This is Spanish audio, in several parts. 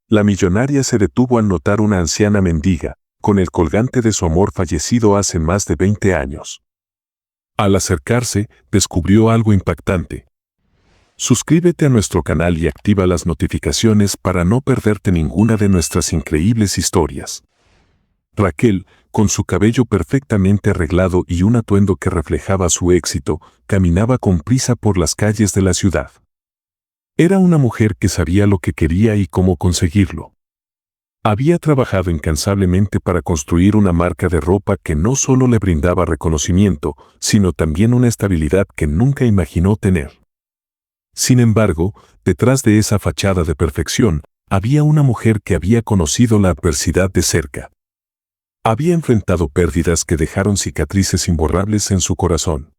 La millonaria se detuvo al notar una anciana mendiga, con el colgante de su amor fallecido hace más de 20 años. Al acercarse, descubrió algo impactante. Suscríbete a nuestro canal y activa las notificaciones para no perderte ninguna de nuestras increíbles historias. Raquel, con su cabello perfectamente arreglado y un atuendo que reflejaba su éxito, caminaba con prisa por las calles de la ciudad. Era una mujer que sabía lo que quería y cómo conseguirlo. Había trabajado incansablemente para construir una marca de ropa que no solo le brindaba reconocimiento, sino también una estabilidad que nunca imaginó tener. Sin embargo, detrás de esa fachada de perfección, había una mujer que había conocido la adversidad de cerca. Había enfrentado pérdidas que dejaron cicatrices imborrables en su corazón.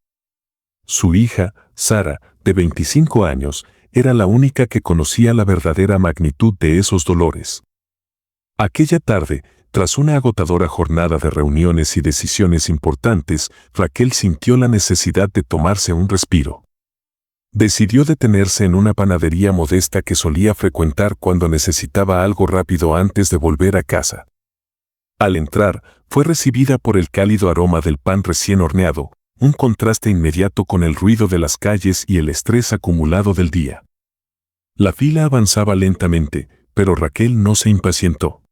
Su hija, Sara, de 25 años, era la única que conocía la verdadera magnitud de esos dolores. Aquella tarde, tras una agotadora jornada de reuniones y decisiones importantes, Raquel sintió la necesidad de tomarse un respiro. Decidió detenerse en una panadería modesta que solía frecuentar cuando necesitaba algo rápido antes de volver a casa. Al entrar, fue recibida por el cálido aroma del pan recién horneado, un contraste inmediato con el ruido de las calles y el estrés acumulado del día. La fila avanzaba lentamente, pero Raquel no se impacientó.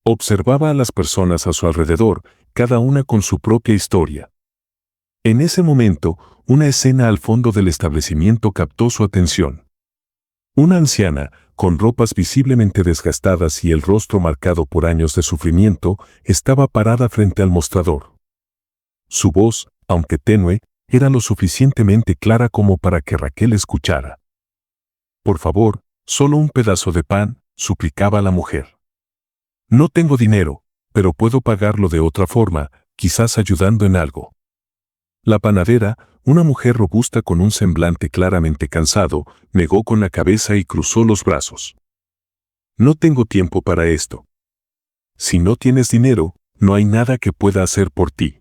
Observaba a las personas a su alrededor, cada una con su propia historia. En ese momento, una escena al fondo del establecimiento captó su atención. Una anciana, con ropas visiblemente desgastadas y el rostro marcado por años de sufrimiento, estaba parada frente al mostrador. Su voz, aunque tenue, era lo suficientemente clara como para que Raquel escuchara. «Por favor, solo un pedazo de pan», suplicaba la mujer. «No tengo dinero, pero puedo pagarlo de otra forma, quizás ayudando en algo». La panadera, una mujer robusta con un semblante claramente cansado, negó con la cabeza y cruzó los brazos. «No tengo tiempo para esto. Si no tienes dinero, no hay nada que pueda hacer por ti».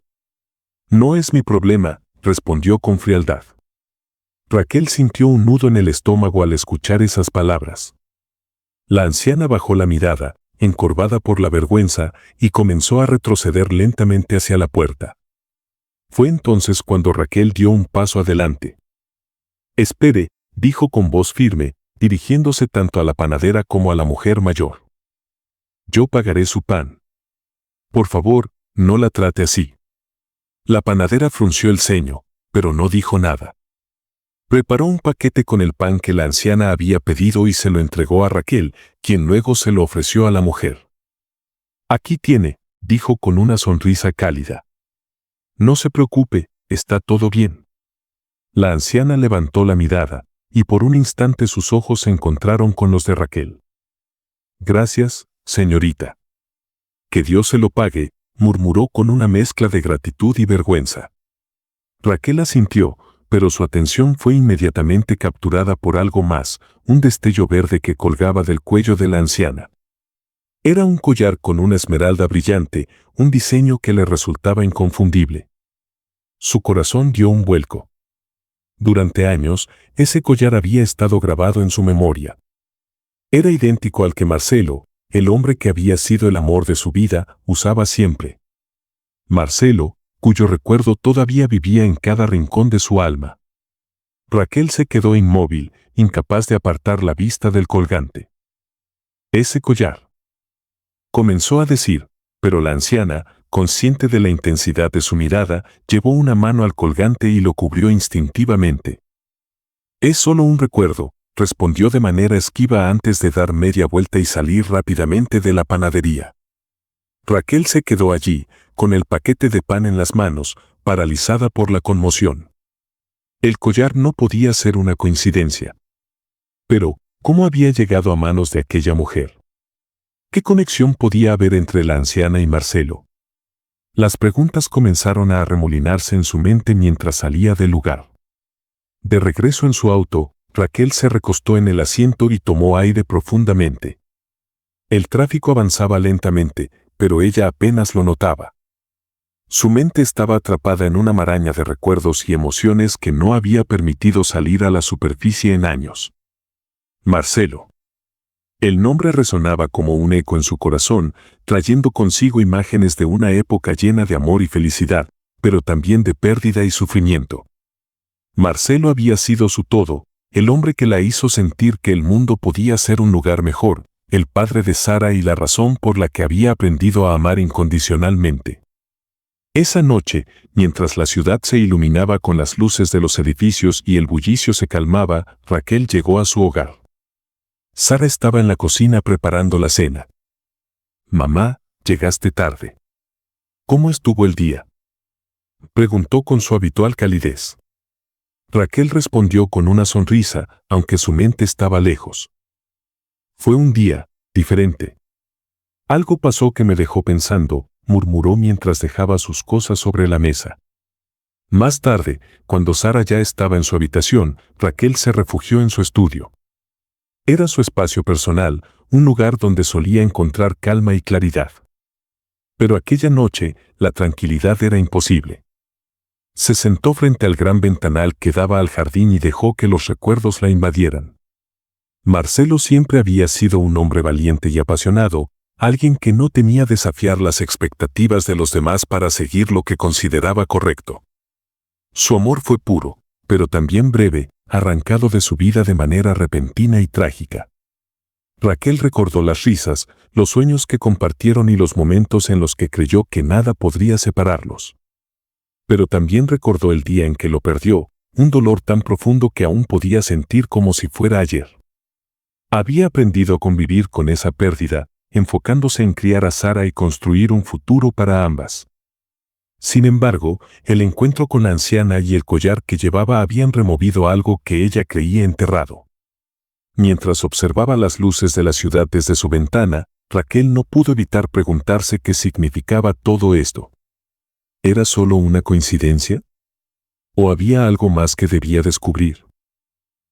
«No es mi problema», respondió con frialdad. Raquel sintió un nudo en el estómago al escuchar esas palabras. La anciana bajó la mirada, encorvada por la vergüenza, y comenzó a retroceder lentamente hacia la puerta. Fue entonces cuando Raquel dio un paso adelante. «Espere», dijo con voz firme, dirigiéndose tanto a la panadera como a la mujer mayor. «Yo pagaré su pan. Por favor, no la trate así». La panadera frunció el ceño, pero no dijo nada. Preparó un paquete con el pan que la anciana había pedido y se lo entregó a Raquel, quien luego se lo ofreció a la mujer. «Aquí tiene», dijo con una sonrisa cálida. «No se preocupe, está todo bien». La anciana levantó la mirada, y por un instante sus ojos se encontraron con los de Raquel. «Gracias, señorita». «Que Dios se lo pague», murmuró con una mezcla de gratitud y vergüenza. Raquel asintió, pero su atención fue inmediatamente capturada por algo más, un destello verde que colgaba del cuello de la anciana. Era un collar con una esmeralda brillante, un diseño que le resultaba inconfundible. Su corazón dio un vuelco. Durante años, ese collar había estado grabado en su memoria. Era idéntico al que Marcelo, el hombre que había sido el amor de su vida, usaba siempre. Marcelo, cuyo recuerdo todavía vivía en cada rincón de su alma. Raquel se quedó inmóvil, incapaz de apartar la vista del colgante. «Ese collar», comenzó a decir, pero la anciana, consciente de la intensidad de su mirada, llevó una mano al colgante y lo cubrió instintivamente. «Es solo un recuerdo», respondió de manera esquiva antes de dar media vuelta y salir rápidamente de la panadería. Raquel se quedó allí, con el paquete de pan en las manos, paralizada por la conmoción. El collar no podía ser una coincidencia. Pero, ¿cómo había llegado a manos de aquella mujer? ¿Qué conexión podía haber entre la anciana y Marcelo? Las preguntas comenzaron a arremolinarse en su mente mientras salía del lugar. De regreso en su auto, Raquel se recostó en el asiento y tomó aire profundamente. El tráfico avanzaba lentamente, pero ella apenas lo notaba. Su mente estaba atrapada en una maraña de recuerdos y emociones que no había permitido salir a la superficie en años. Marcelo. El nombre resonaba como un eco en su corazón, trayendo consigo imágenes de una época llena de amor y felicidad, pero también de pérdida y sufrimiento. Marcelo había sido su todo, el hombre que la hizo sentir que el mundo podía ser un lugar mejor, el padre de Sara y la razón por la que había aprendido a amar incondicionalmente. Esa noche, mientras la ciudad se iluminaba con las luces de los edificios y el bullicio se calmaba, Raquel llegó a su hogar. Sara estaba en la cocina preparando la cena. «Mamá, llegaste tarde. ¿Cómo estuvo el día?», preguntó con su habitual calidez. Raquel respondió con una sonrisa, aunque su mente estaba lejos. «Fue un día diferente. Algo pasó que me dejó pensando», murmuró mientras dejaba sus cosas sobre la mesa. Más tarde, cuando Sara ya estaba en su habitación, Raquel se refugió en su estudio. Era su espacio personal, un lugar donde solía encontrar calma y claridad. Pero aquella noche, la tranquilidad era imposible. Se sentó frente al gran ventanal que daba al jardín y dejó que los recuerdos la invadieran. Marcelo siempre había sido un hombre valiente y apasionado, alguien que no temía desafiar las expectativas de los demás para seguir lo que consideraba correcto. Su amor fue puro, pero también breve, arrancado de su vida de manera repentina y trágica. Raquel recordó las risas, los sueños que compartieron y los momentos en los que creyó que nada podría separarlos. Pero también recordó el día en que lo perdió, un dolor tan profundo que aún podía sentir como si fuera ayer. Había aprendido a convivir con esa pérdida, enfocándose en criar a Sara y construir un futuro para ambas. Sin embargo, el encuentro con la anciana y el collar que llevaba habían removido algo que ella creía enterrado. Mientras observaba las luces de la ciudad desde su ventana, Raquel no pudo evitar preguntarse qué significaba todo esto. ¿Era solo una coincidencia? ¿O había algo más que debía descubrir?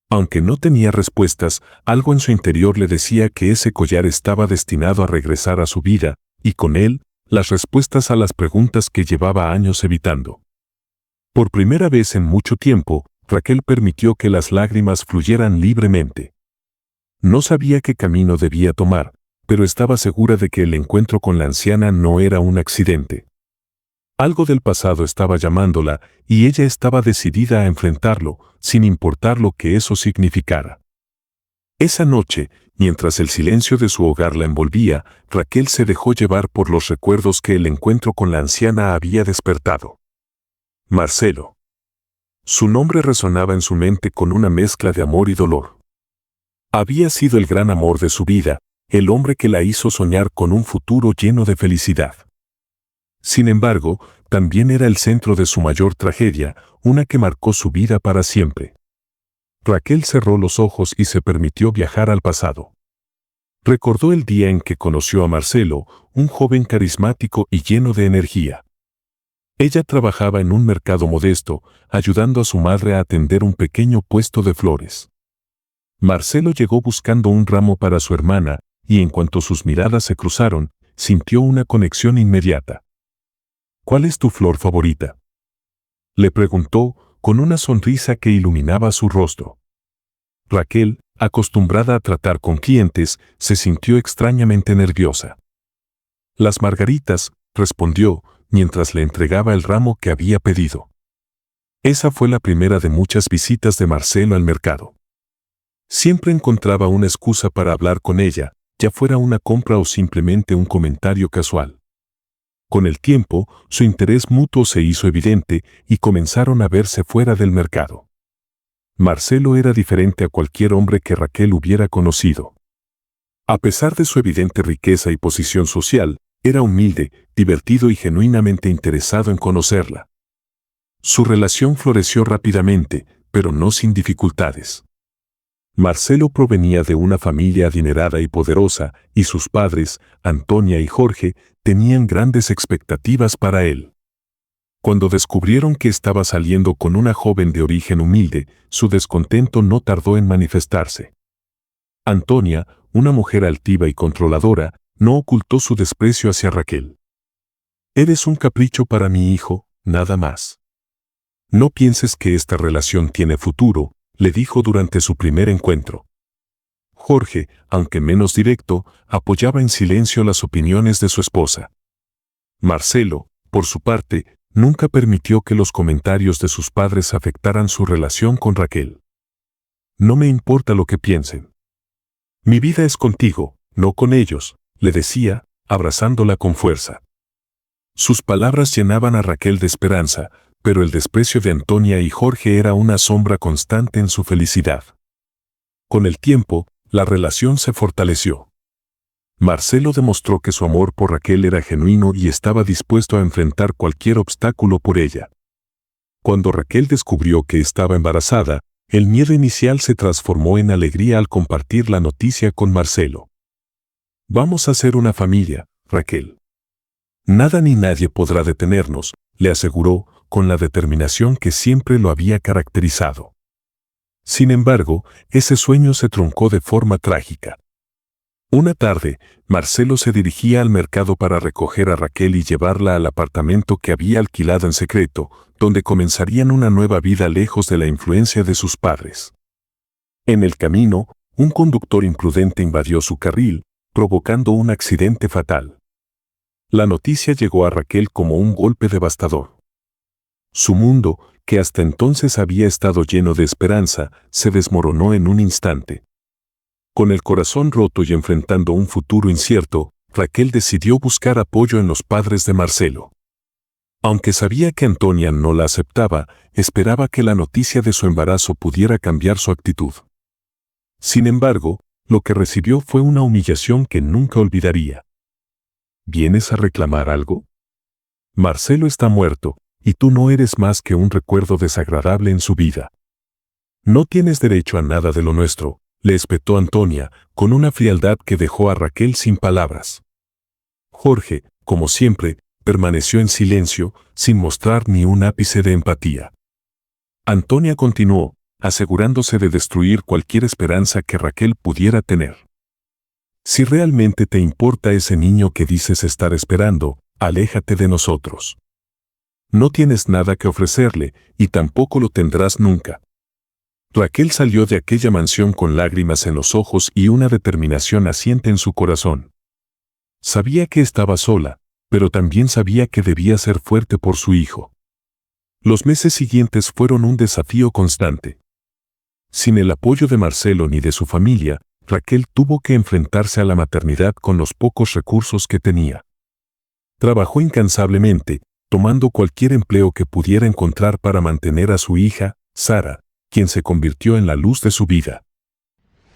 Aunque no tenía respuestas, algo en su interior le decía que ese collar estaba destinado a regresar a su vida, y con él, las respuestas a las preguntas que llevaba años evitando. Por primera vez en mucho tiempo, Raquel permitió que las lágrimas fluyeran libremente. No sabía qué camino debía tomar, pero estaba segura de que el encuentro con la anciana no era un accidente. Algo del pasado estaba llamándola, y ella estaba decidida a enfrentarlo, sin importar lo que eso significara. Esa noche, mientras el silencio de su hogar la envolvía, Raquel se dejó llevar por los recuerdos que el encuentro con la anciana había despertado. Marcelo. Su nombre resonaba en su mente con una mezcla de amor y dolor. Había sido el gran amor de su vida, el hombre que la hizo soñar con un futuro lleno de felicidad. Sin embargo, también era el centro de su mayor tragedia, una que marcó su vida para siempre. Raquel cerró los ojos y se permitió viajar al pasado. Recordó el día en que conoció a Marcelo, un joven carismático y lleno de energía. Ella trabajaba en un mercado modesto, ayudando a su madre a atender un pequeño puesto de flores. Marcelo llegó buscando un ramo para su hermana, y en cuanto sus miradas se cruzaron, sintió una conexión inmediata. «¿Cuál es tu flor favorita?», le preguntó, con una sonrisa que iluminaba su rostro. Raquel, acostumbrada a tratar con clientes, se sintió extrañamente nerviosa. «Las margaritas», respondió, mientras le entregaba el ramo que había pedido. Esa fue la primera de muchas visitas de Marcelo al mercado. Siempre encontraba una excusa para hablar con ella, ya fuera una compra o simplemente un comentario casual. Con el tiempo, su interés mutuo se hizo evidente y comenzaron a verse fuera del mercado. Marcelo era diferente a cualquier hombre que Raquel hubiera conocido. A pesar de su evidente riqueza y posición social, era humilde, divertido y genuinamente interesado en conocerla. Su relación floreció rápidamente, pero no sin dificultades. Marcelo provenía de una familia adinerada y poderosa, y sus padres, Antonia y Jorge, tenían grandes expectativas para él. Cuando descubrieron que estaba saliendo con una joven de origen humilde, su descontento no tardó en manifestarse. Antonia, una mujer altiva y controladora, no ocultó su desprecio hacia Raquel. «Eres un capricho para mi hijo, nada más. No pienses que esta relación tiene futuro», le dijo durante su primer encuentro. Jorge, aunque menos directo, apoyaba en silencio las opiniones de su esposa. Marcelo, por su parte, nunca permitió que los comentarios de sus padres afectaran su relación con Raquel. No me importa lo que piensen. Mi vida es contigo, no con ellos, le decía, abrazándola con fuerza. Sus palabras llenaban a Raquel de esperanza, pero el desprecio de Antonia y Jorge era una sombra constante en su felicidad. Con el tiempo, la relación se fortaleció. Marcelo demostró que su amor por Raquel era genuino y estaba dispuesto a enfrentar cualquier obstáculo por ella. Cuando Raquel descubrió que estaba embarazada, el miedo inicial se transformó en alegría al compartir la noticia con Marcelo. Vamos a ser una familia, Raquel. Nada ni nadie podrá detenernos, le aseguró, con la determinación que siempre lo había caracterizado. Sin embargo, ese sueño se truncó de forma trágica. Una tarde, Marcelo se dirigía al mercado para recoger a Raquel y llevarla al apartamento que había alquilado en secreto, donde comenzarían una nueva vida lejos de la influencia de sus padres. En el camino, un conductor imprudente invadió su carril, provocando un accidente fatal. La noticia llegó a Raquel como un golpe devastador. Su mundo, que hasta entonces había estado lleno de esperanza, se desmoronó en un instante. Con el corazón roto y enfrentando un futuro incierto, Raquel decidió buscar apoyo en los padres de Marcelo. Aunque sabía que Antonia no la aceptaba, esperaba que la noticia de su embarazo pudiera cambiar su actitud. Sin embargo, lo que recibió fue una humillación que nunca olvidaría. ¿Vienes a reclamar algo? Marcelo está muerto, y tú no eres más que un recuerdo desagradable en su vida. No tienes derecho a nada de lo nuestro, le espetó Antonia, con una frialdad que dejó a Raquel sin palabras. Jorge, como siempre, permaneció en silencio, sin mostrar ni un ápice de empatía. Antonia continuó, asegurándose de destruir cualquier esperanza que Raquel pudiera tener. Si realmente te importa ese niño que dices estar esperando, aléjate de nosotros. No tienes nada que ofrecerle, y tampoco lo tendrás nunca. Raquel salió de aquella mansión con lágrimas en los ojos y una determinación naciente en su corazón. Sabía que estaba sola, pero también sabía que debía ser fuerte por su hijo. Los meses siguientes fueron un desafío constante. Sin el apoyo de Marcelo ni de su familia, Raquel tuvo que enfrentarse a la maternidad con los pocos recursos que tenía. Trabajó incansablemente, tomando cualquier empleo que pudiera encontrar para mantener a su hija, Sara, quien se convirtió en la luz de su vida.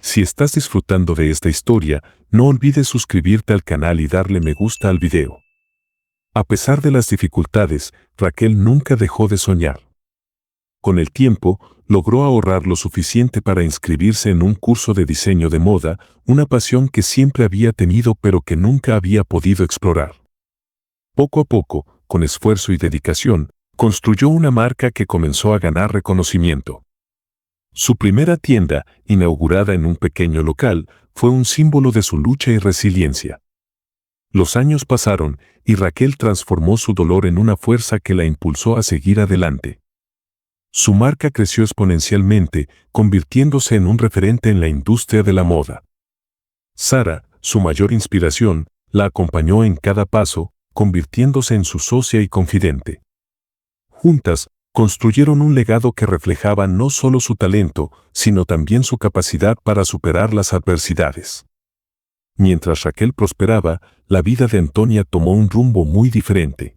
Si estás disfrutando de esta historia, no olvides suscribirte al canal y darle me gusta al video. A pesar de las dificultades, Raquel nunca dejó de soñar. Con el tiempo, logró ahorrar lo suficiente para inscribirse en un curso de diseño de moda, una pasión que siempre había tenido pero que nunca había podido explorar. Poco a poco, con esfuerzo y dedicación, construyó una marca que comenzó a ganar reconocimiento. Su primera tienda, inaugurada en un pequeño local, fue un símbolo de su lucha y resiliencia. Los años pasaron, y Raquel transformó su dolor en una fuerza que la impulsó a seguir adelante. Su marca creció exponencialmente, convirtiéndose en un referente en la industria de la moda. Sara, su mayor inspiración, la acompañó en cada paso, convirtiéndose en su socia y confidente. Juntas, construyeron un legado que reflejaba no solo su talento, sino también su capacidad para superar las adversidades. Mientras Raquel prosperaba, la vida de Antonia tomó un rumbo muy diferente.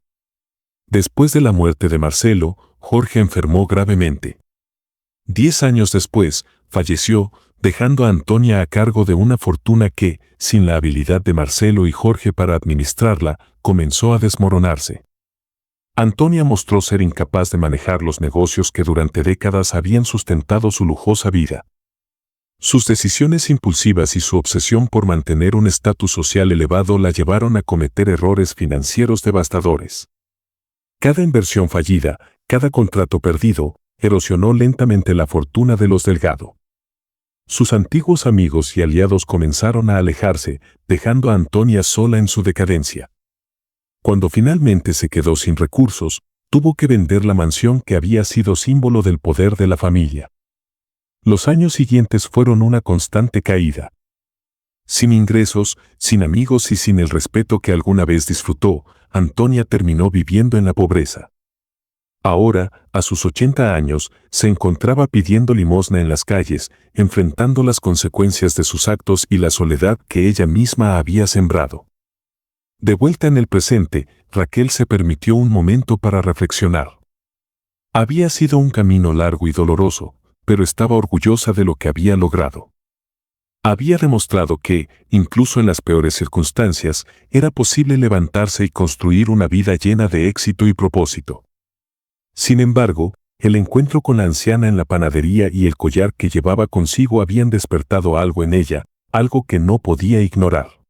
Después de la muerte de Marcelo, Jorge enfermó gravemente. 10 años después, falleció, dejando a Antonia a cargo de una fortuna que, sin la habilidad de Marcelo y Jorge para administrarla, comenzó a desmoronarse. Antonia mostró ser incapaz de manejar los negocios que durante décadas habían sustentado su lujosa vida. Sus decisiones impulsivas y su obsesión por mantener un estatus social elevado la llevaron a cometer errores financieros devastadores. Cada inversión fallida, cada contrato perdido, erosionó lentamente la fortuna de los Delgado. Sus antiguos amigos y aliados comenzaron a alejarse, dejando a Antonia sola en su decadencia. Cuando finalmente se quedó sin recursos, tuvo que vender la mansión que había sido símbolo del poder de la familia. Los años siguientes fueron una constante caída. Sin ingresos, sin amigos y sin el respeto que alguna vez disfrutó, Antonia terminó viviendo en la pobreza. Ahora, a sus 80 años, se encontraba pidiendo limosna en las calles, enfrentando las consecuencias de sus actos y la soledad que ella misma había sembrado. De vuelta en el presente, Raquel se permitió un momento para reflexionar. Había sido un camino largo y doloroso, pero estaba orgullosa de lo que había logrado. Había demostrado que, incluso en las peores circunstancias, era posible levantarse y construir una vida llena de éxito y propósito. Sin embargo, el encuentro con la anciana en la panadería y el collar que llevaba consigo habían despertado algo en ella, algo que no podía ignorar.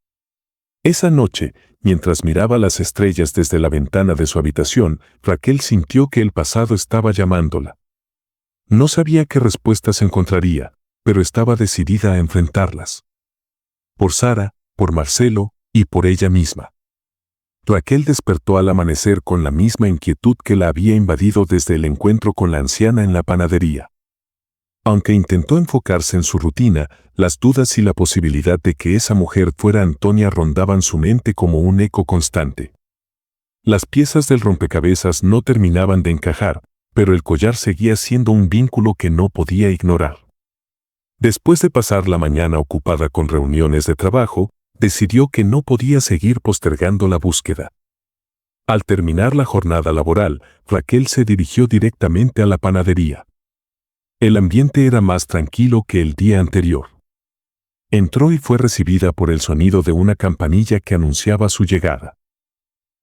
Esa noche, mientras miraba las estrellas desde la ventana de su habitación, Raquel sintió que el pasado estaba llamándola. No sabía qué respuestas encontraría, pero estaba decidida a enfrentarlas. Por Sara, por Marcelo y por ella misma. Raquel despertó al amanecer con la misma inquietud que la había invadido desde el encuentro con la anciana en la panadería. Aunque intentó enfocarse en su rutina, las dudas y la posibilidad de que esa mujer fuera Antonia rondaban su mente como un eco constante. Las piezas del rompecabezas no terminaban de encajar, pero el collar seguía siendo un vínculo que no podía ignorar. Después de pasar la mañana ocupada con reuniones de trabajo, decidió que no podía seguir postergando la búsqueda. Al terminar la jornada laboral, Raquel se dirigió directamente a la panadería. El ambiente era más tranquilo que el día anterior. Entró y fue recibida por el sonido de una campanilla que anunciaba su llegada.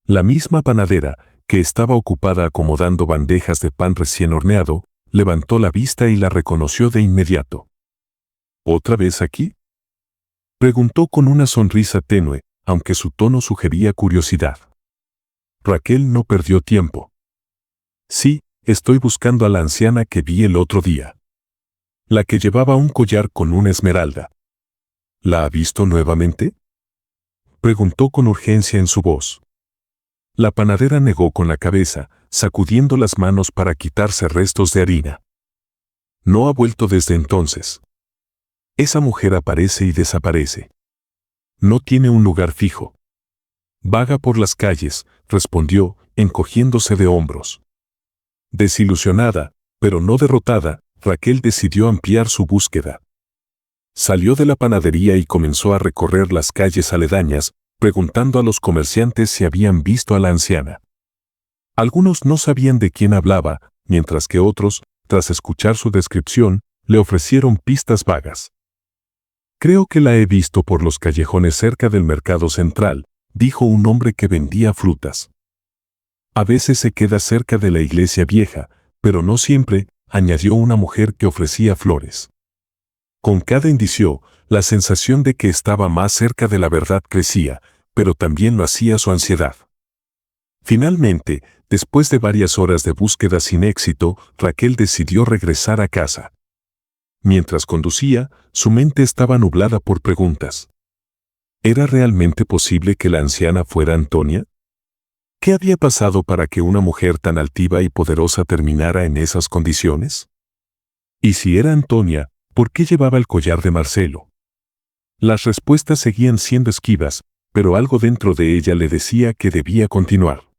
La misma panadera, que estaba ocupada acomodando bandejas de pan recién horneado, levantó la vista y la reconoció de inmediato. ¿Otra vez aquí?, preguntó con una sonrisa tenue, aunque su tono sugería curiosidad. Raquel no perdió tiempo. Sí, estoy buscando a la anciana que vi el otro día. La que llevaba un collar con una esmeralda. ¿La ha visto nuevamente?, preguntó con urgencia en su voz. La panadera negó con la cabeza, sacudiendo las manos para quitarse restos de harina. No ha vuelto desde entonces. Esa mujer aparece y desaparece. No tiene un lugar fijo. Vaga por las calles, respondió, encogiéndose de hombros. Desilusionada, pero no derrotada, Raquel decidió ampliar su búsqueda. Salió de la panadería y comenzó a recorrer las calles aledañas, preguntando a los comerciantes si habían visto a la anciana. Algunos no sabían de quién hablaba, mientras que otros, tras escuchar su descripción, le ofrecieron pistas vagas. Creo que la he visto por los callejones cerca del mercado central, dijo un hombre que vendía frutas. A veces se queda cerca de la iglesia vieja, pero no siempre, añadió una mujer que ofrecía flores. Con cada indicio, la sensación de que estaba más cerca de la verdad crecía, pero también lo hacía su ansiedad. Finalmente, después de varias horas de búsqueda sin éxito, Raquel decidió regresar a casa. Mientras conducía, su mente estaba nublada por preguntas. ¿Era realmente posible que la anciana fuera Antonia? ¿Qué había pasado para que una mujer tan altiva y poderosa terminara en esas condiciones? Y si era Antonia, ¿por qué llevaba el collar de Marcelo? Las respuestas seguían siendo esquivas, pero algo dentro de ella le decía que debía continuar.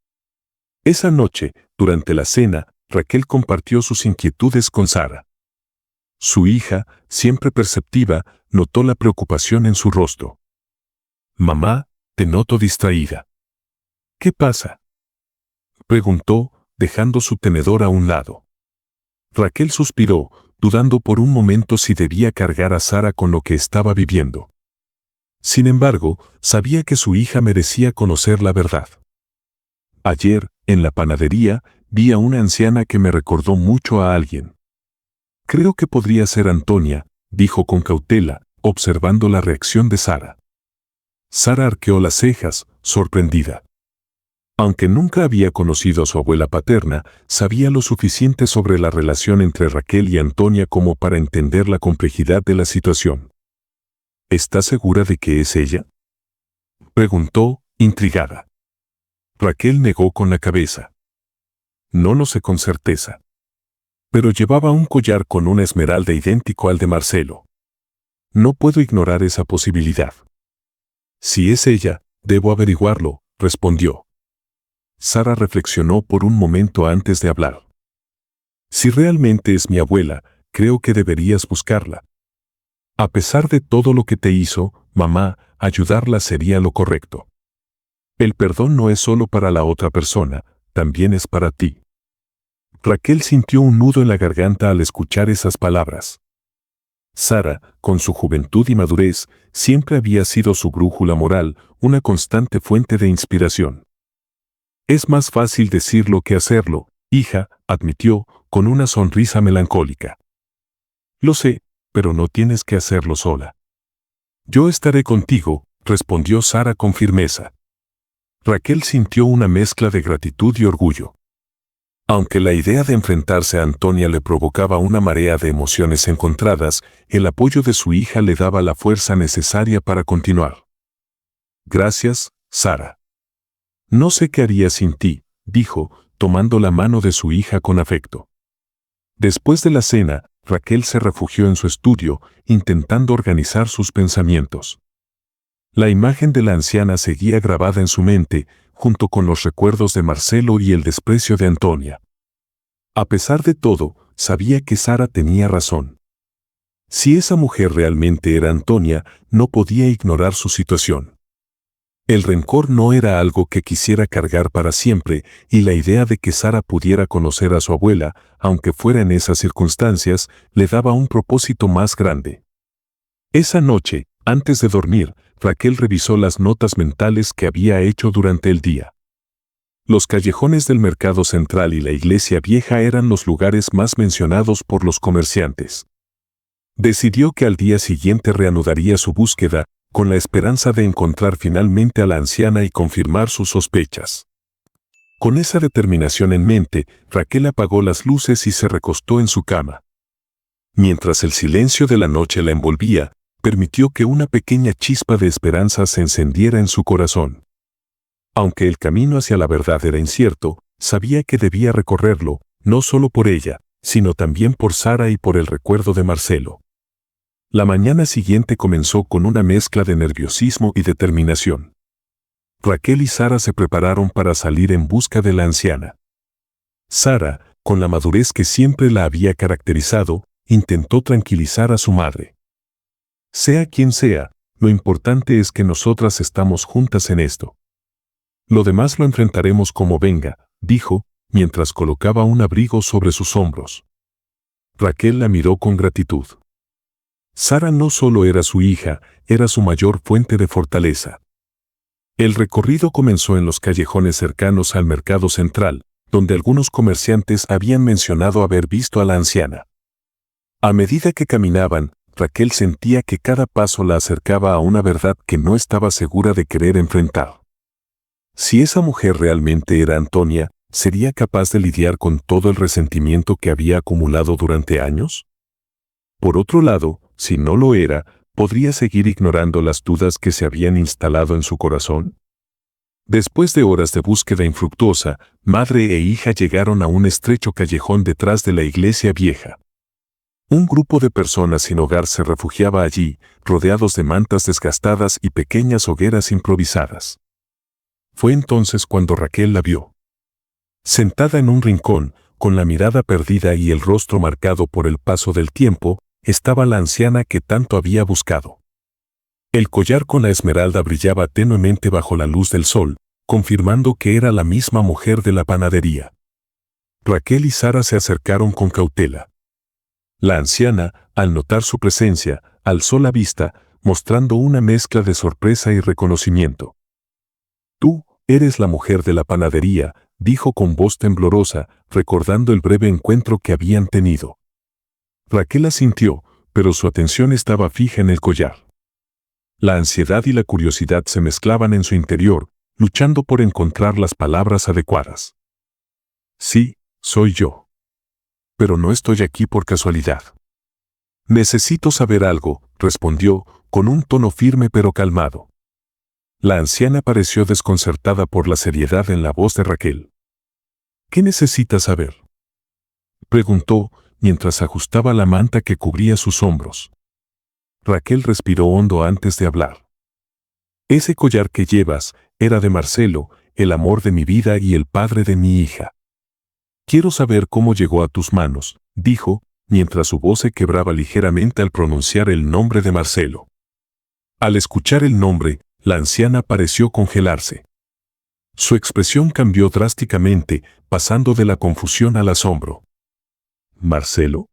Esa noche, durante la cena, Raquel compartió sus inquietudes con Sara. Su hija, siempre perceptiva, notó la preocupación en su rostro. «Mamá, te noto distraída». «¿Qué pasa?», preguntó, dejando su tenedor a un lado. Raquel suspiró, dudando por un momento si debía cargar a Sara con lo que estaba viviendo. Sin embargo, sabía que su hija merecía conocer la verdad. Ayer, en la panadería, vi a una anciana que me recordó mucho a alguien. Creo que podría ser Antonia, dijo con cautela, observando la reacción de Sara. Sara arqueó las cejas, sorprendida. Aunque nunca había conocido a su abuela paterna, sabía lo suficiente sobre la relación entre Raquel y Antonia como para entender la complejidad de la situación. ¿Estás segura de que es ella?, preguntó, intrigada. Raquel negó con la cabeza. No lo sé con certeza. Pero llevaba un collar con una esmeralda idéntico al de Marcelo. No puedo ignorar esa posibilidad. Si es ella, debo averiguarlo, respondió. Sara reflexionó por un momento antes de hablar. Si realmente es mi abuela, creo que deberías buscarla. A pesar de todo lo que te hizo, mamá, ayudarla sería lo correcto. El perdón no es solo para la otra persona, también es para ti. Raquel sintió un nudo en la garganta al escuchar esas palabras. Sara, con su juventud y madurez, siempre había sido su brújula moral, una constante fuente de inspiración. Es más fácil decirlo que hacerlo, hija, admitió, con una sonrisa melancólica. Lo sé, pero no tienes que hacerlo sola. Yo estaré contigo, respondió Sara con firmeza. Raquel sintió una mezcla de gratitud y orgullo. Aunque la idea de enfrentarse a Antonia le provocaba una marea de emociones encontradas, el apoyo de su hija le daba la fuerza necesaria para continuar. Gracias, Sara. No sé qué haría sin ti, dijo, tomando la mano de su hija con afecto. Después de la cena, Raquel se refugió en su estudio, intentando organizar sus pensamientos. La imagen de la anciana seguía grabada en su mente, junto con los recuerdos de Marcelo y el desprecio de Antonia. A pesar de todo, sabía que Sara tenía razón. Si esa mujer realmente era Antonia, no podía ignorar su situación. El rencor no era algo que quisiera cargar para siempre, y la idea de que Sara pudiera conocer a su abuela, aunque fuera en esas circunstancias, le daba un propósito más grande. Esa noche, antes de dormir, Raquel revisó las notas mentales que había hecho durante el día. Los callejones del mercado central y la iglesia vieja eran los lugares más mencionados por los comerciantes. Decidió que al día siguiente reanudaría su búsqueda, con la esperanza de encontrar finalmente a la anciana y confirmar sus sospechas. Con esa determinación en mente, Raquel apagó las luces y se recostó en su cama. Mientras el silencio de la noche la envolvía, permitió que una pequeña chispa de esperanza se encendiera en su corazón. Aunque el camino hacia la verdad era incierto, sabía que debía recorrerlo, no solo por ella, sino también por Sara y por el recuerdo de Marcelo. La mañana siguiente comenzó con una mezcla de nerviosismo y determinación. Raquel y Sara se prepararon para salir en busca de la anciana. Sara, con la madurez que siempre la había caracterizado, intentó tranquilizar a su madre. Sea quien sea, lo importante es que nosotras estamos juntas en esto. Lo demás lo enfrentaremos como venga, dijo, mientras colocaba un abrigo sobre sus hombros. Raquel la miró con gratitud. Sara no solo era su hija, era su mayor fuente de fortaleza. El recorrido comenzó en los callejones cercanos al mercado central, donde algunos comerciantes habían mencionado haber visto a la anciana. A medida que caminaban, Raquel sentía que cada paso la acercaba a una verdad que no estaba segura de querer enfrentar. Si esa mujer realmente era Antonia, ¿sería capaz de lidiar con todo el resentimiento que había acumulado durante años? Por otro lado, si no lo era, ¿podría seguir ignorando las dudas que se habían instalado en su corazón? Después de horas de búsqueda infructuosa, madre e hija llegaron a un estrecho callejón detrás de la iglesia vieja. Un grupo de personas sin hogar se refugiaba allí, rodeados de mantas desgastadas y pequeñas hogueras improvisadas. Fue entonces cuando Raquel la vio. Sentada en un rincón, con la mirada perdida y el rostro marcado por el paso del tiempo, estaba la anciana que tanto había buscado. El collar con la esmeralda brillaba tenuemente bajo la luz del sol, confirmando que era la misma mujer de la panadería. Raquel y Sara se acercaron con cautela. La anciana, al notar su presencia, alzó la vista, mostrando una mezcla de sorpresa y reconocimiento. «Tú eres la mujer de la panadería», dijo con voz temblorosa, recordando el breve encuentro que habían tenido. Raquel asintió, pero su atención estaba fija en el collar. La ansiedad y la curiosidad se mezclaban en su interior, luchando por encontrar las palabras adecuadas. «Sí, soy yo. Pero no estoy aquí por casualidad». «Necesito saber algo», respondió, con un tono firme pero calmado. La anciana pareció desconcertada por la seriedad en la voz de Raquel. «¿Qué necesitas saber?», preguntó, mientras ajustaba la manta que cubría sus hombros. Raquel respiró hondo antes de hablar. Ese collar que llevas era de Marcelo, el amor de mi vida y el padre de mi hija. Quiero saber cómo llegó a tus manos, dijo, mientras su voz se quebraba ligeramente al pronunciar el nombre de Marcelo. Al escuchar el nombre, la anciana pareció congelarse. Su expresión cambió drásticamente, pasando de la confusión al asombro. ¿Marcelo?,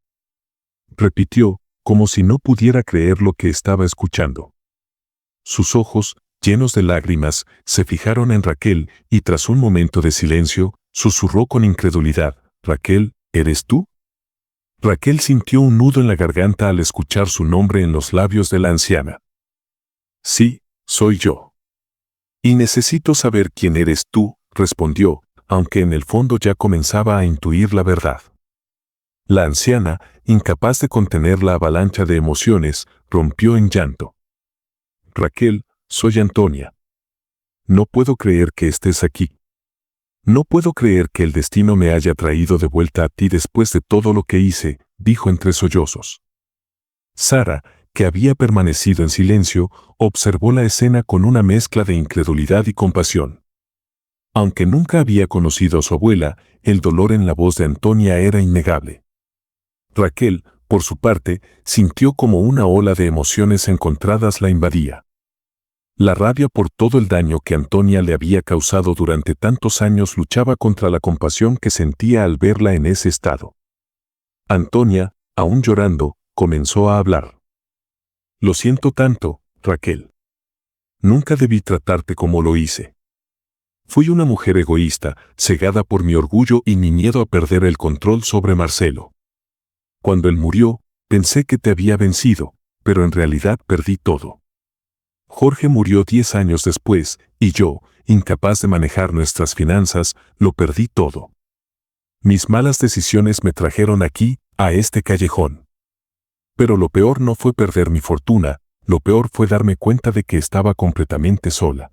repitió, como si no pudiera creer lo que estaba escuchando. Sus ojos, llenos de lágrimas, se fijaron en Raquel y tras un momento de silencio, susurró con incredulidad, «Raquel, ¿eres tú?». Raquel sintió un nudo en la garganta al escuchar su nombre en los labios de la anciana. «Sí, soy yo». «Y necesito saber quién eres tú», respondió, aunque en el fondo ya comenzaba a intuir la verdad. La anciana, incapaz de contener la avalancha de emociones, rompió en llanto. «Raquel, soy Antonia. No puedo creer que estés aquí. No puedo creer que el destino me haya traído de vuelta a ti después de todo lo que hice», dijo entre sollozos. Sara, que había permanecido en silencio, observó la escena con una mezcla de incredulidad y compasión. Aunque nunca había conocido a su abuela, el dolor en la voz de Antonia era innegable. Raquel, por su parte, sintió como una ola de emociones encontradas la invadía. La rabia por todo el daño que Antonia le había causado durante tantos años luchaba contra la compasión que sentía al verla en ese estado. Antonia, aún llorando, comenzó a hablar. «Lo siento tanto, Raquel. Nunca debí tratarte como lo hice. Fui una mujer egoísta, cegada por mi orgullo y mi miedo a perder el control sobre Marcelo. Cuando él murió, pensé que te había vencido, pero en realidad perdí todo. Jorge murió 10 años después, y yo, incapaz de manejar nuestras finanzas, lo perdí todo. Mis malas decisiones me trajeron aquí, a este callejón. Pero lo peor no fue perder mi fortuna, lo peor fue darme cuenta de que estaba completamente sola.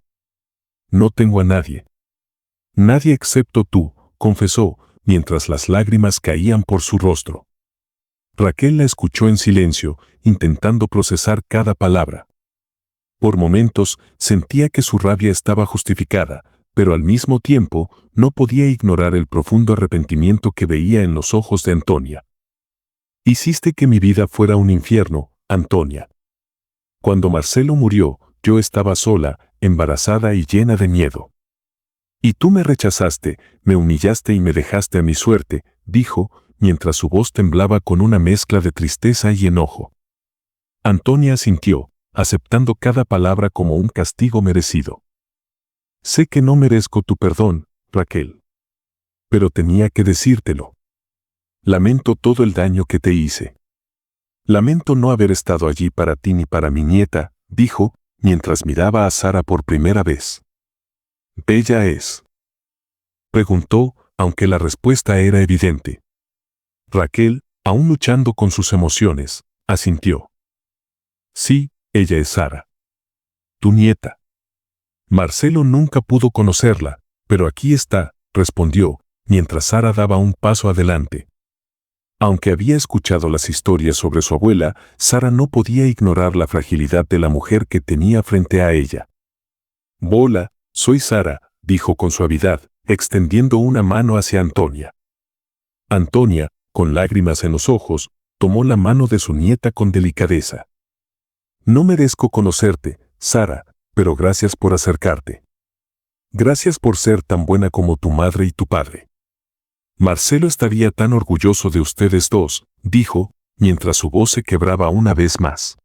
No tengo a nadie. Nadie excepto tú», confesó, mientras las lágrimas caían por su rostro. Raquel la escuchó en silencio, intentando procesar cada palabra. Por momentos, sentía que su rabia estaba justificada, pero al mismo tiempo, no podía ignorar el profundo arrepentimiento que veía en los ojos de Antonia. «Hiciste que mi vida fuera un infierno, Antonia. Cuando Marcelo murió, yo estaba sola, embarazada y llena de miedo. Y tú me rechazaste, me humillaste y me dejaste a mi suerte», dijo, mientras su voz temblaba con una mezcla de tristeza y enojo. Antonia asintió, aceptando cada palabra como un castigo merecido. «Sé que no merezco tu perdón, Raquel. Pero tenía que decírtelo. Lamento todo el daño que te hice. Lamento no haber estado allí para ti ni para mi nieta», dijo, mientras miraba a Sara por primera vez. «¿Bella es?», preguntó, aunque la respuesta era evidente. Raquel, aún luchando con sus emociones, asintió. «Sí, ella es Sara. Tu nieta. Marcelo nunca pudo conocerla, pero aquí está», respondió, mientras Sara daba un paso adelante. Aunque había escuchado las historias sobre su abuela, Sara no podía ignorar la fragilidad de la mujer que tenía frente a ella. «Hola, soy Sara», dijo con suavidad, extendiendo una mano hacia Antonia. Antonia, con lágrimas en los ojos, tomó la mano de su nieta con delicadeza. «No merezco conocerte, Sara, pero gracias por acercarte. Gracias por ser tan buena como tu madre y tu padre. Marcelo estaría tan orgulloso de ustedes dos», dijo, mientras su voz se quebraba una vez más.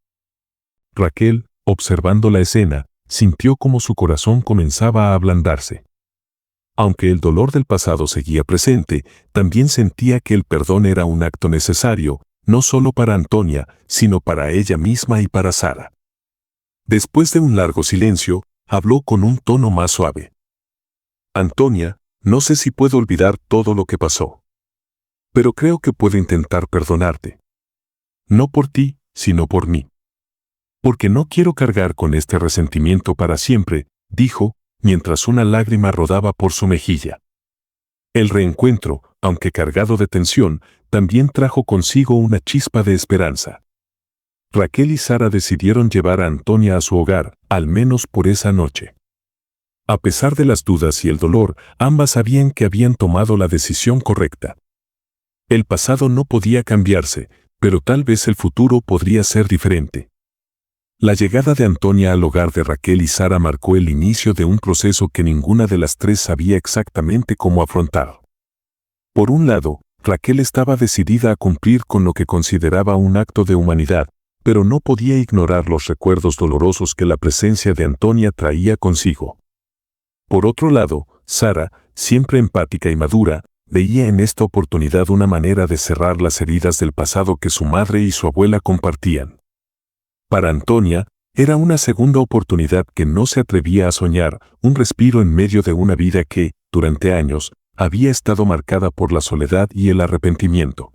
Raquel, observando la escena, sintió como su corazón comenzaba a ablandarse. Aunque el dolor del pasado seguía presente, también sentía que el perdón era un acto necesario, no solo para Antonia, sino para ella misma y para Sara. Después de un largo silencio, habló con un tono más suave. «Antonia, no sé si puedo olvidar todo lo que pasó. Pero creo que puedo intentar perdonarte. No por ti, sino por mí. Porque no quiero cargar con este resentimiento para siempre», dijo, mientras una lágrima rodaba por su mejilla. El reencuentro, aunque cargado de tensión, también trajo consigo una chispa de esperanza. Raquel y Sara decidieron llevar a Antonia a su hogar, al menos por esa noche. A pesar de las dudas y el dolor, ambas sabían que habían tomado la decisión correcta. El pasado no podía cambiarse, pero tal vez el futuro podría ser diferente. La llegada de Antonia al hogar de Raquel y Sara marcó el inicio de un proceso que ninguna de las tres sabía exactamente cómo afrontar. Por un lado, Raquel estaba decidida a cumplir con lo que consideraba un acto de humanidad, pero no podía ignorar los recuerdos dolorosos que la presencia de Antonia traía consigo. Por otro lado, Sara, siempre empática y madura, veía en esta oportunidad una manera de cerrar las heridas del pasado que su madre y su abuela compartían. Para Antonia, era una segunda oportunidad que no se atrevía a soñar, un respiro en medio de una vida que, durante años, había estado marcada por la soledad y el arrepentimiento.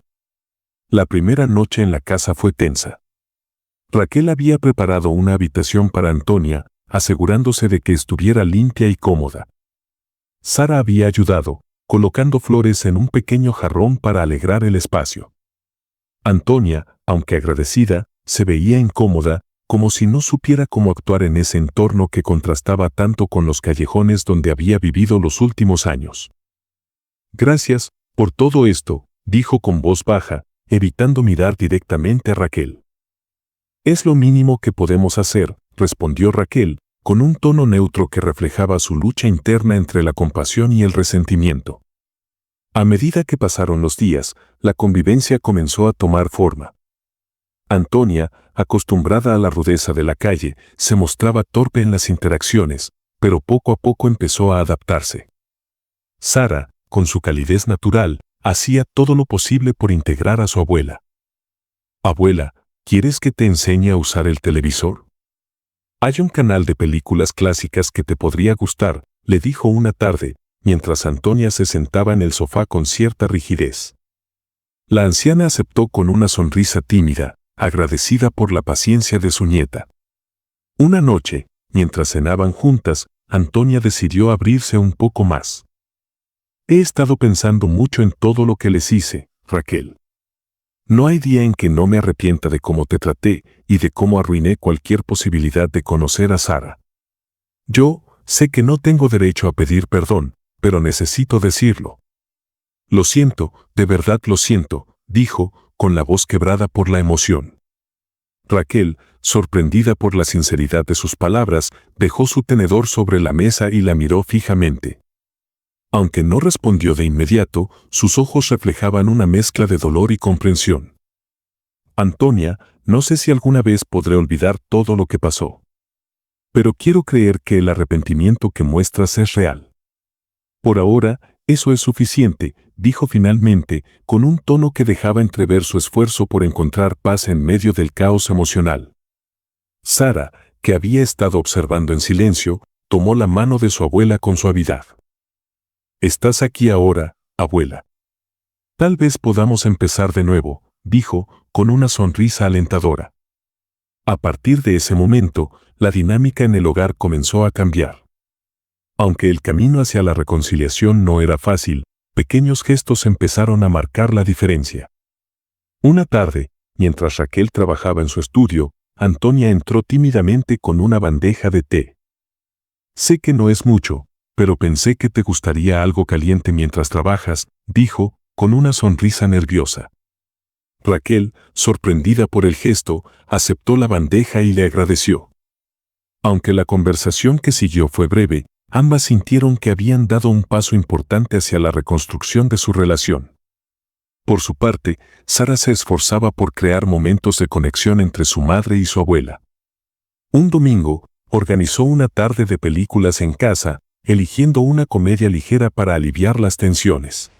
La primera noche en la casa fue tensa. Raquel había preparado una habitación para Antonia, asegurándose de que estuviera limpia y cómoda. Sara había ayudado, colocando flores en un pequeño jarrón para alegrar el espacio. Antonia, aunque agradecida, se veía incómoda, como si no supiera cómo actuar en ese entorno que contrastaba tanto con los callejones donde había vivido los últimos años. «Gracias por todo esto», dijo con voz baja, evitando mirar directamente a Raquel. «Es lo mínimo que podemos hacer», respondió Raquel, con un tono neutro que reflejaba su lucha interna entre la compasión y el resentimiento. A medida que pasaron los días, la convivencia comenzó a tomar forma. Antonia, acostumbrada a la rudeza de la calle, se mostraba torpe en las interacciones, pero poco a poco empezó a adaptarse. Sara, con su calidez natural, hacía todo lo posible por integrar a su abuela. «Abuela, ¿quieres que te enseñe a usar el televisor? Hay un canal de películas clásicas que te podría gustar», le dijo una tarde, mientras Antonia se sentaba en el sofá con cierta rigidez. La anciana aceptó con una sonrisa tímida, agradecida por la paciencia de su nieta. Una noche, mientras cenaban juntas, Antonia decidió abrirse un poco más. «He estado pensando mucho en todo lo que les hice, Raquel. No hay día en que no me arrepienta de cómo te traté y de cómo arruiné cualquier posibilidad de conocer a Sara. Yo sé que no tengo derecho a pedir perdón, pero necesito decirlo. Lo siento, de verdad lo siento», dijo, con la voz quebrada por la emoción. Raquel, sorprendida por la sinceridad de sus palabras, dejó su tenedor sobre la mesa y la miró fijamente. Aunque no respondió de inmediato, sus ojos reflejaban una mezcla de dolor y comprensión. «Antonia, no sé si alguna vez podré olvidar todo lo que pasó. Pero quiero creer que el arrepentimiento que muestras es real. Por ahora, eso es suficiente», dijo finalmente, con un tono que dejaba entrever su esfuerzo por encontrar paz en medio del caos emocional. Sara, que había estado observando en silencio, tomó la mano de su abuela con suavidad. «Estás aquí ahora, abuela. Tal vez podamos empezar de nuevo», dijo, con una sonrisa alentadora. A partir de ese momento, la dinámica en el hogar comenzó a cambiar. Aunque el camino hacia la reconciliación no era fácil, pequeños gestos empezaron a marcar la diferencia. Una tarde, mientras Raquel trabajaba en su estudio, Antonia entró tímidamente con una bandeja de té. «Sé que no es mucho, pero pensé que te gustaría algo caliente mientras trabajas», dijo, con una sonrisa nerviosa. Raquel, sorprendida por el gesto, aceptó la bandeja y le agradeció. Aunque la conversación que siguió fue breve, ambas sintieron que habían dado un paso importante hacia la reconstrucción de su relación. Por su parte, Sara se esforzaba por crear momentos de conexión entre su madre y su abuela. Un domingo, organizó una tarde de películas en casa, eligiendo una comedia ligera para aliviar las tensiones.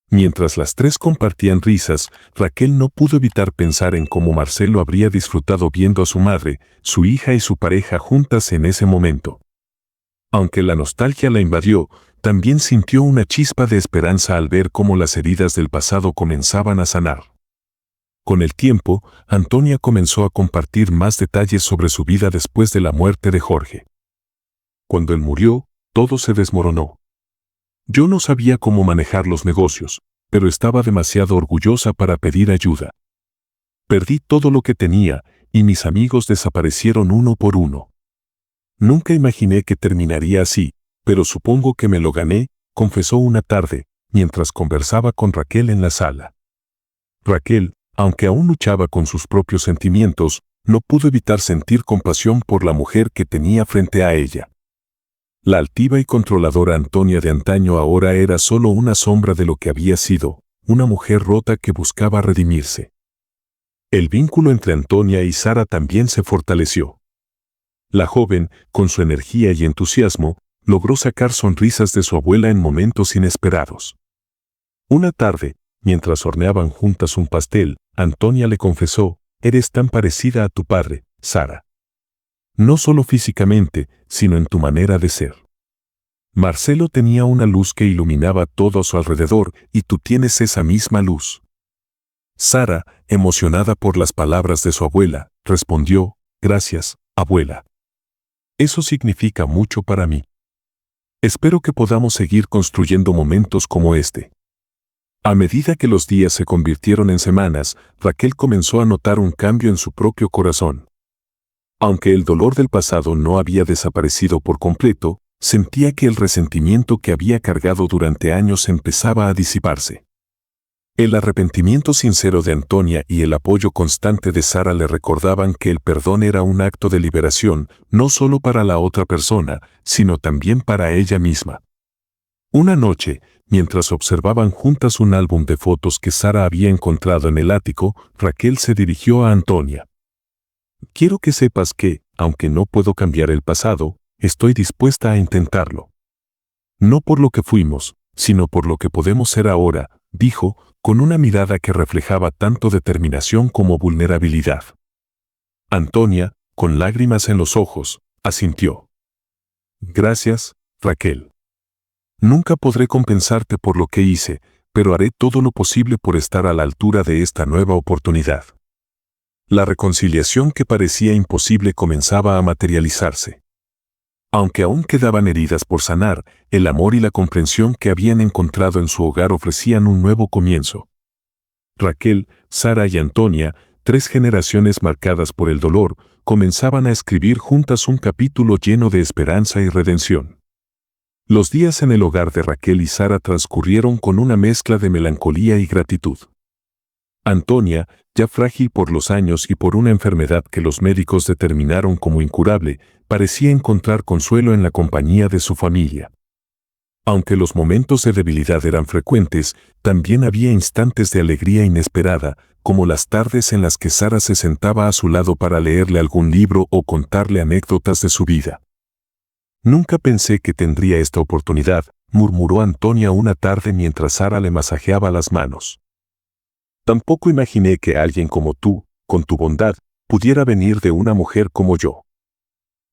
Mientras las tres compartían risas, Raquel no pudo evitar pensar en cómo Marcelo habría disfrutado viendo a su madre, su hija y su pareja juntas en ese momento. Aunque la nostalgia la invadió, también sintió una chispa de esperanza al ver cómo las heridas del pasado comenzaban a sanar. Con el tiempo, Antonia comenzó a compartir más detalles sobre su vida después de la muerte de Jorge. Cuando él murió, todo se desmoronó. Yo no sabía cómo manejar los negocios, pero estaba demasiado orgullosa para pedir ayuda. Perdí todo lo que tenía, y mis amigos desaparecieron uno por uno. Nunca imaginé que terminaría así, pero supongo que me lo gané, confesó una tarde, mientras conversaba con Raquel en la sala. Raquel, aunque aún luchaba con sus propios sentimientos, no pudo evitar sentir compasión por la mujer que tenía frente a ella. La altiva y controladora Antonia de antaño ahora era solo una sombra de lo que había sido, una mujer rota que buscaba redimirse. El vínculo entre Antonia y Sara también se fortaleció. La joven, con su energía y entusiasmo, logró sacar sonrisas de su abuela en momentos inesperados. Una tarde, mientras horneaban juntas un pastel, Antonia le confesó: «Eres tan parecida a tu padre, Sara. No solo físicamente, sino en tu manera de ser. Marcelo tenía una luz que iluminaba todo a su alrededor y tú tienes esa misma luz». Sara, emocionada por las palabras de su abuela, respondió: «Gracias, abuela. Eso significa mucho para mí. Espero que podamos seguir construyendo momentos como este». A medida que los días se convirtieron en semanas, Raquel comenzó a notar un cambio en su propio corazón. Aunque el dolor del pasado no había desaparecido por completo, sentía que el resentimiento que había cargado durante años empezaba a disiparse. El arrepentimiento sincero de Antonia y el apoyo constante de Sara le recordaban que el perdón era un acto de liberación, no solo para la otra persona, sino también para ella misma. Una noche, mientras observaban juntas un álbum de fotos que Sara había encontrado en el ático, Raquel se dirigió a Antonia. «Quiero que sepas que, aunque no puedo cambiar el pasado, estoy dispuesta a intentarlo. No por lo que fuimos, sino por lo que podemos ser ahora», dijo, con una mirada que reflejaba tanto determinación como vulnerabilidad. Antonia, con lágrimas en los ojos, asintió. «Gracias, Raquel. Nunca podré compensarte por lo que hice, pero haré todo lo posible por estar a la altura de esta nueva oportunidad». La reconciliación que parecía imposible comenzaba a materializarse. Aunque aún quedaban heridas por sanar, el amor y la comprensión que habían encontrado en su hogar ofrecían un nuevo comienzo. Raquel, Sara y Antonia, 3 generaciones marcadas por el dolor, comenzaban a escribir juntas un capítulo lleno de esperanza y redención. Los días en el hogar de Raquel y Sara transcurrieron con una mezcla de melancolía y gratitud. Antonia, ya frágil por los años y por una enfermedad que los médicos determinaron como incurable, parecía encontrar consuelo en la compañía de su familia. Aunque los momentos de debilidad eran frecuentes, también había instantes de alegría inesperada, como las tardes en las que Sara se sentaba a su lado para leerle algún libro o contarle anécdotas de su vida. «Nunca pensé que tendría esta oportunidad», murmuró Antonia una tarde mientras Sara le masajeaba las manos. «Tampoco imaginé que alguien como tú, con tu bondad, pudiera venir de una mujer como yo.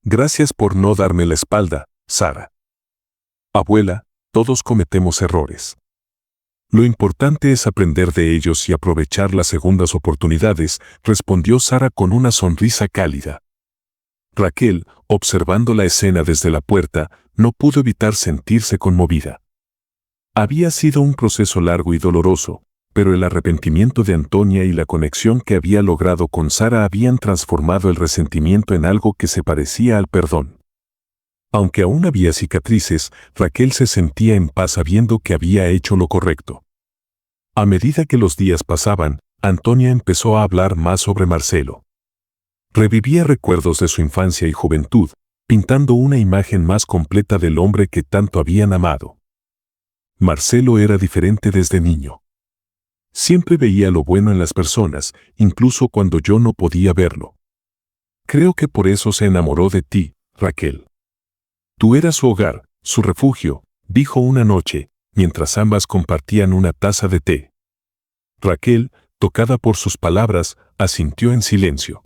Gracias por no darme la espalda, Sara». «Abuela, todos cometemos errores. Lo importante es aprender de ellos y aprovechar las segundas oportunidades», respondió Sara con una sonrisa cálida. Raquel, observando la escena desde la puerta, no pudo evitar sentirse conmovida. Había sido un proceso largo y doloroso, pero el arrepentimiento de Antonia y la conexión que había logrado con Sara habían transformado el resentimiento en algo que se parecía al perdón. Aunque aún había cicatrices, Raquel se sentía en paz sabiendo que había hecho lo correcto. A medida que los días pasaban, Antonia empezó a hablar más sobre Marcelo. Revivía recuerdos de su infancia y juventud, pintando una imagen más completa del hombre que tanto habían amado. Marcelo era diferente desde niño. Siempre veía lo bueno en las personas, incluso cuando yo no podía verlo. Creo que por eso se enamoró de ti, Raquel. Tú eras su hogar, su refugio, dijo una noche, mientras ambas compartían una taza de té. Raquel, tocada por sus palabras, asintió en silencio.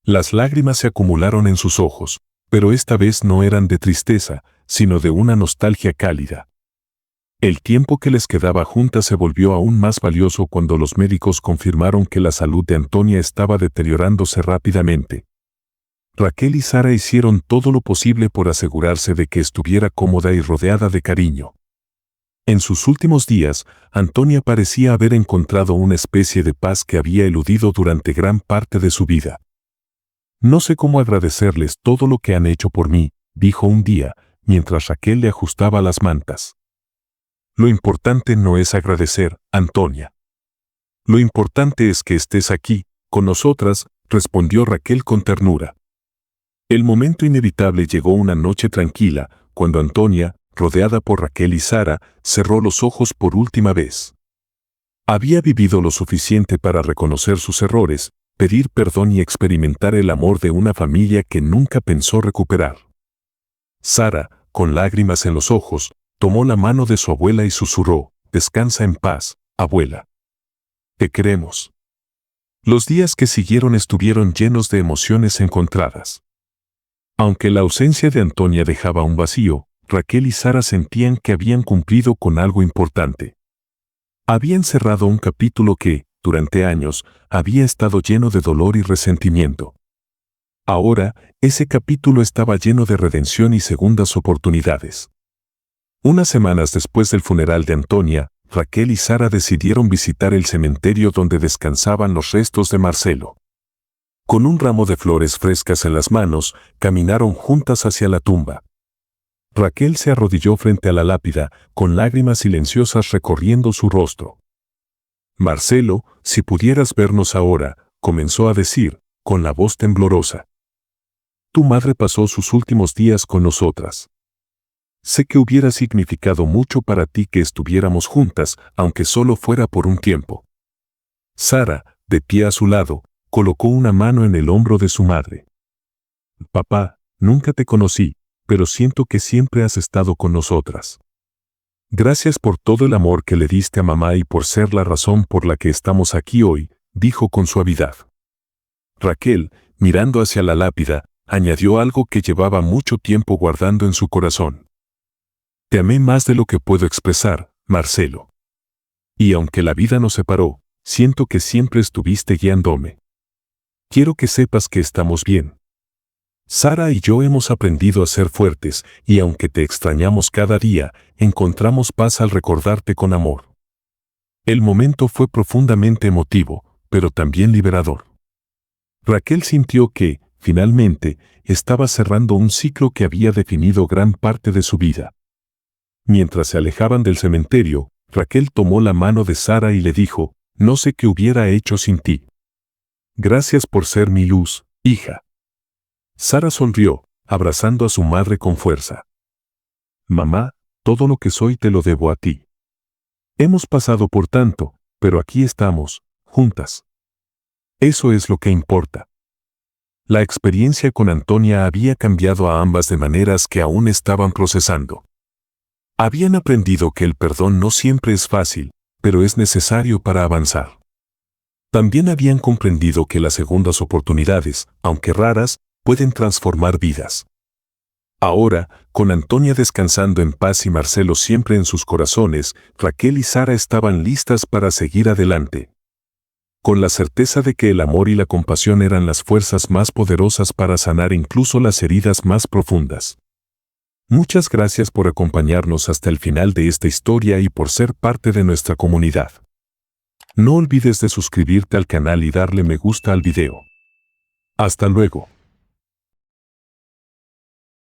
Las lágrimas se acumularon en sus ojos, pero esta vez no eran de tristeza, sino de una nostalgia cálida. El tiempo que les quedaba juntas se volvió aún más valioso cuando los médicos confirmaron que la salud de Antonia estaba deteriorándose rápidamente. Raquel y Sara hicieron todo lo posible por asegurarse de que estuviera cómoda y rodeada de cariño. En sus últimos días, Antonia parecía haber encontrado una especie de paz que había eludido durante gran parte de su vida. No sé cómo agradecerles todo lo que han hecho por mí, dijo un día, mientras Raquel le ajustaba las mantas. Lo importante no es agradecer, Antonia. Lo importante es que estés aquí, con nosotras, respondió Raquel con ternura. El momento inevitable llegó una noche tranquila, cuando Antonia, rodeada por Raquel y Sara, cerró los ojos por última vez. Había vivido lo suficiente para reconocer sus errores, pedir perdón y experimentar el amor de una familia que nunca pensó recuperar. Sara, con lágrimas en los ojos, tomó la mano de su abuela y susurró: «Descansa en paz, abuela. Te queremos». Los días que siguieron estuvieron llenos de emociones encontradas. Aunque la ausencia de Antonia dejaba un vacío, Raquel y Sara sentían que habían cumplido con algo importante. Habían cerrado un capítulo que, durante años, había estado lleno de dolor y resentimiento. Ahora, ese capítulo estaba lleno de redención y segundas oportunidades. Unas semanas después del funeral de Antonia, Raquel y Sara decidieron visitar el cementerio donde descansaban los restos de Marcelo. Con un ramo de flores frescas en las manos, caminaron juntas hacia la tumba. Raquel se arrodilló frente a la lápida, con lágrimas silenciosas recorriendo su rostro. «Marcelo, si pudieras vernos ahora», comenzó a decir, con la voz temblorosa. «Tu madre pasó sus últimos días con nosotras. Sé que hubiera significado mucho para ti que estuviéramos juntas, aunque solo fuera por un tiempo». Sara, de pie a su lado, colocó una mano en el hombro de su madre. «Papá, nunca te conocí, pero siento que siempre has estado con nosotras. Gracias por todo el amor que le diste a mamá y por ser la razón por la que estamos aquí hoy», dijo con suavidad. Raquel, mirando hacia la lápida, añadió algo que llevaba mucho tiempo guardando en su corazón. «Te amé más de lo que puedo expresar, Marcelo. Y aunque la vida nos separó, siento que siempre estuviste guiándome. Quiero que sepas que estamos bien. Sara y yo hemos aprendido a ser fuertes, y aunque te extrañamos cada día, encontramos paz al recordarte con amor». El momento fue profundamente emotivo, pero también liberador. Raquel sintió que, finalmente, estaba cerrando un ciclo que había definido gran parte de su vida. Mientras se alejaban del cementerio, Raquel tomó la mano de Sara y le dijo: «No sé qué hubiera hecho sin ti. Gracias por ser mi luz, hija». Sara sonrió, abrazando a su madre con fuerza. «Mamá, todo lo que soy te lo debo a ti. Hemos pasado por tanto, pero aquí estamos, juntas. Eso es lo que importa». La experiencia con Antonia había cambiado a ambas de maneras que aún estaban procesando. Habían aprendido que el perdón no siempre es fácil, pero es necesario para avanzar. También habían comprendido que las segundas oportunidades, aunque raras, pueden transformar vidas. Ahora, con Antonia descansando en paz y Marcelo siempre en sus corazones, Raquel y Sara estaban listas para seguir adelante. Con la certeza de que el amor y la compasión eran las fuerzas más poderosas para sanar incluso las heridas más profundas. Muchas gracias por acompañarnos hasta el final de esta historia y por ser parte de nuestra comunidad. No olvides de suscribirte al canal y darle me gusta al video. Hasta luego.